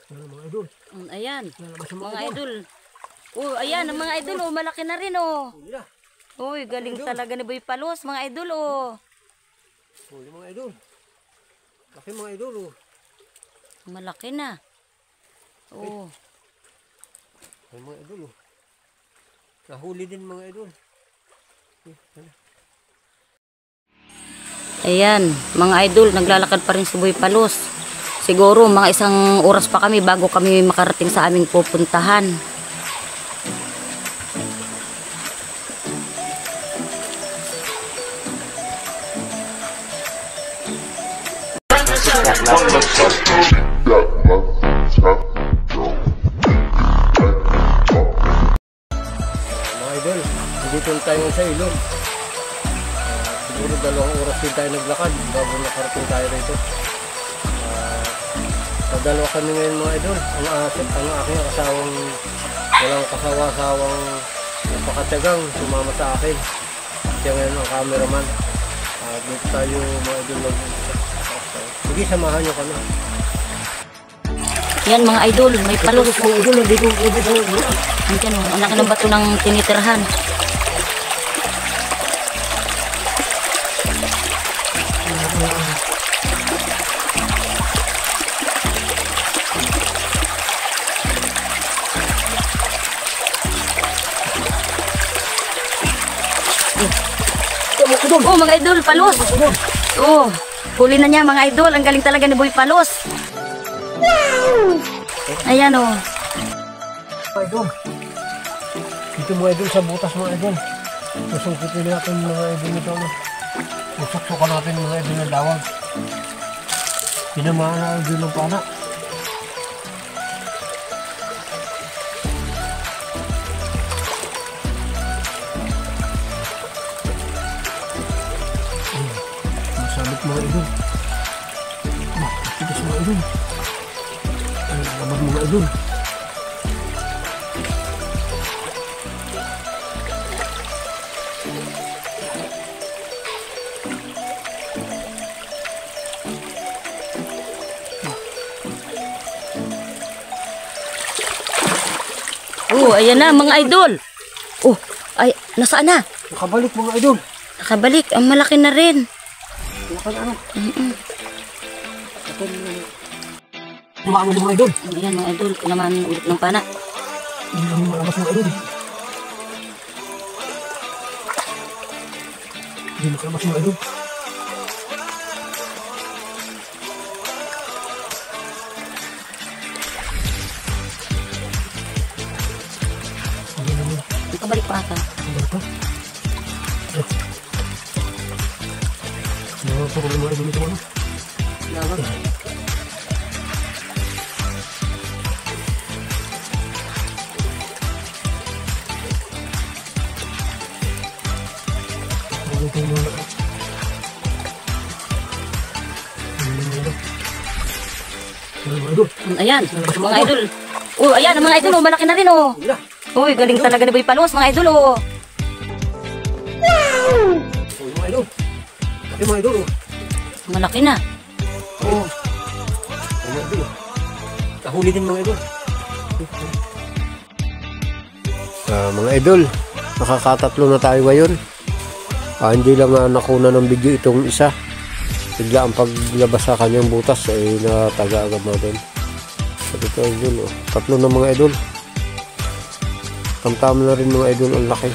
Mga idol. Ayan, mga idol. Oh, ayan, ang mga idol, oh, malaki na rin, oh. Uy, galing talaga ni Boy Palos, mga idol, oh. Oh, yung mga idol. Laki mga idol, oh. Malaki na. Oh. Ay, mga idol, oh. Nahuli din mga idol. Ayan, mga idol, naglalakad pa rin si Boy Palos. Siguro, mga isang oras pa kami bago kami makarating sa aming pupuntahan. Mga idol, dito tayo sa ilog. Siguro 2 oras din tayo naglakad bago nakarating tayo rito. Dalawa kami ngayon mga idol. Ang aking asawang walang kasawa-sawang napakatyagang sumama sa akin. Siya ngayon ang cameraman. Dito tayo mga idol mag-umpisa. Sige, samahan nyo kami. Yan mga idol, may palos. Yan, ang laki ng bato ng tinitirhan. Oh, mga idol, palos. Oh, huli na niya mga idol. Ang galing talaga ni Boy Palos. Ayan, oh. Mga idol. Dito mga idol sa butas mga idol. Susungkitin natin mga idol nito. Susuksukan natin mga idol ng dawag. Pinamaan na idol ng pana. Masabit mga idol. Matigas mga idol. Labad mga idol. Oh, ayan na mga idol. Oh, ay, nasaan na? Nakabalik mga idol. Nakabalik, ang malaki na rin. Tumakan na mga idol. Ayan mga idol, kailangan ulit ng pana. Hindi namin malabas mga idol. Hindi makalabas mga idol. Nakabalik pa ata. Nakabalik pa? Nakapagod mga idol ito ano? Lawag. Ayan, mga idol. Oh, ayan, mga idol, oh, malaki na rin, oh. Uy, galing talaga ni Boy Palos, mga idol, oh. Mga idol. Ate mga idol, oh. Malaki na. Oh. Mga idol, oh. Nahuli din mga idol. Mga idol, nakakatatlo na tayo ngayon. Hindi lang nakuna ng video itong isa. Bigla ang paglabas sa kanyang butas ay nataga agad natin. So ito idol, oh. 3 na mga idol. Tamtam na rin mga idol, ang laki.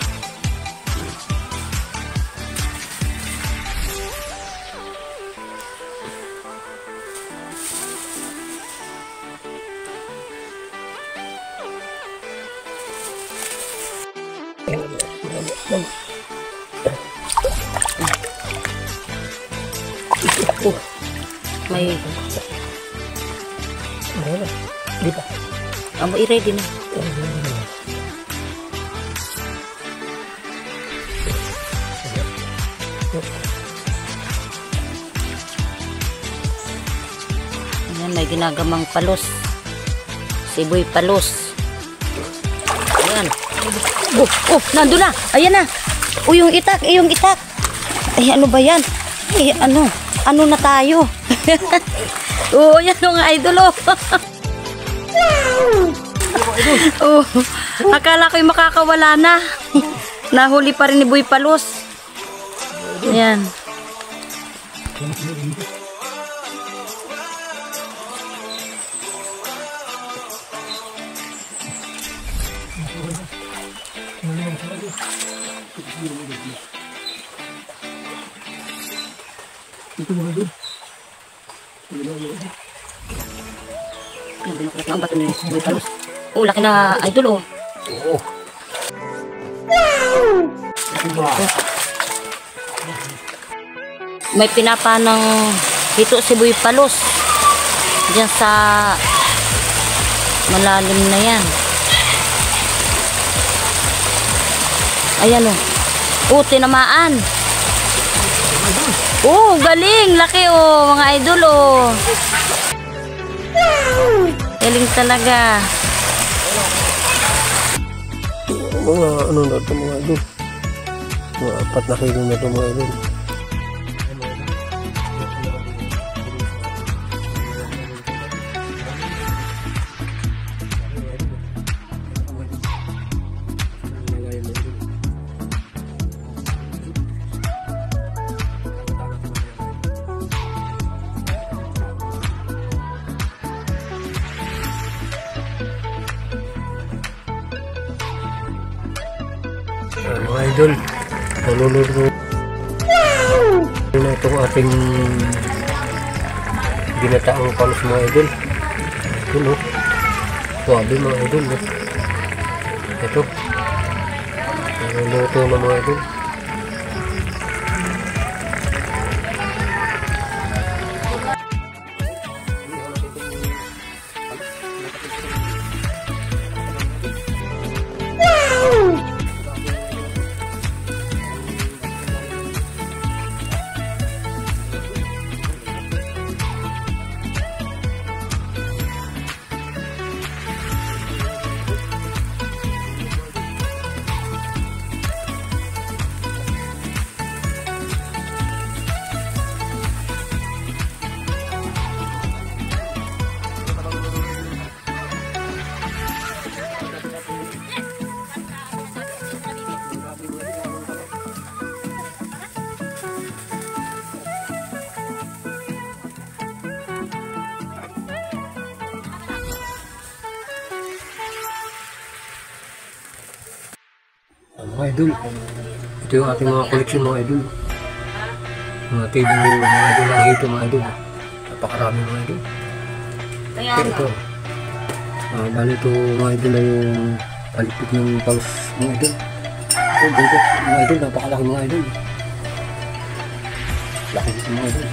Oh, may... Di pa. Amo, i-ready na. Ayan, may ginagamang palos. Si Boy Palos. Ayan. Oh, nandun na. Ayan na. Oh, yung itak, yung itak. Ay, ano ba yan? Ay, ano na tayo? Oh, yan mga idol, oh. Oh, akala ko'y makakawala na. Nahuli pa rin ni Boy Palos. Ayan. Ang bato ni Boy Palos. Oh, laki na idol, oh. Oo. May pinapanang hito si Boy Palos. Diyan sa malalim na yan. Ayan, oh. Oh, tinamaan. Oh, galing. Laki, oh. Mga idol, oh. Galing talaga. Mga ano na ito mga idol. Mga 4 na kilo na ito mga idol. Mga idol, naluluto na itong ating ginataang palos mga idol. Ito no, suwabe mga idol no. Ito naluluto na mga idol. Mga idol, ito yung ating mga koleksyon mga idol. Mga table mga idol lang ito mga idol. Napakarami mga idol. Pero ito, bali ito mga idol ay yung palipit ng paus mga idol. Ito dito mga idol, napakalaki mga idol. Laki dito mga idol.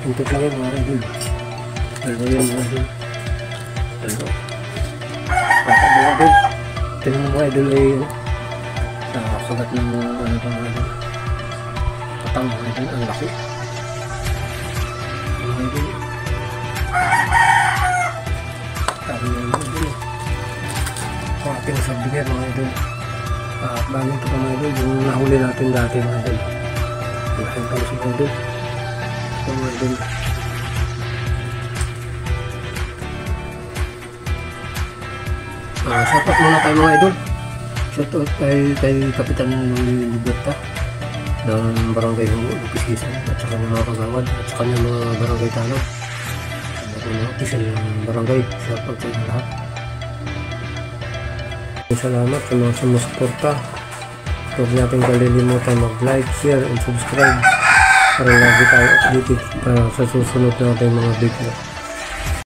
Ito lang yan mga idol. Dalawa yan mga idol. Dalawa. Mga idol. Ito yung mga idol ay nakasagat ng ano pa mga idol. Patang mga idol, ang laki. Mga idol. Sabi nga mga idol. Ang ating sabihin mga idol. Bali ito pa mga idol, yung nahuli natin dati mga idol. Laking palos mga idol. Ito mga idol. Sapat muna tayo mga idol. Shoutout kay Kapitan ng Liberta ng Barangay Lupisisan at saka ng mga kagawad at saka ng mga barangay tanaw at mga official ng barangay. Shoutout sa inyo lahat. Salamat sa mga sumusuporta. Huwag natin kalilimutan mag-like, share, and subscribe para lagi tayo updated sa susunod natin mga video.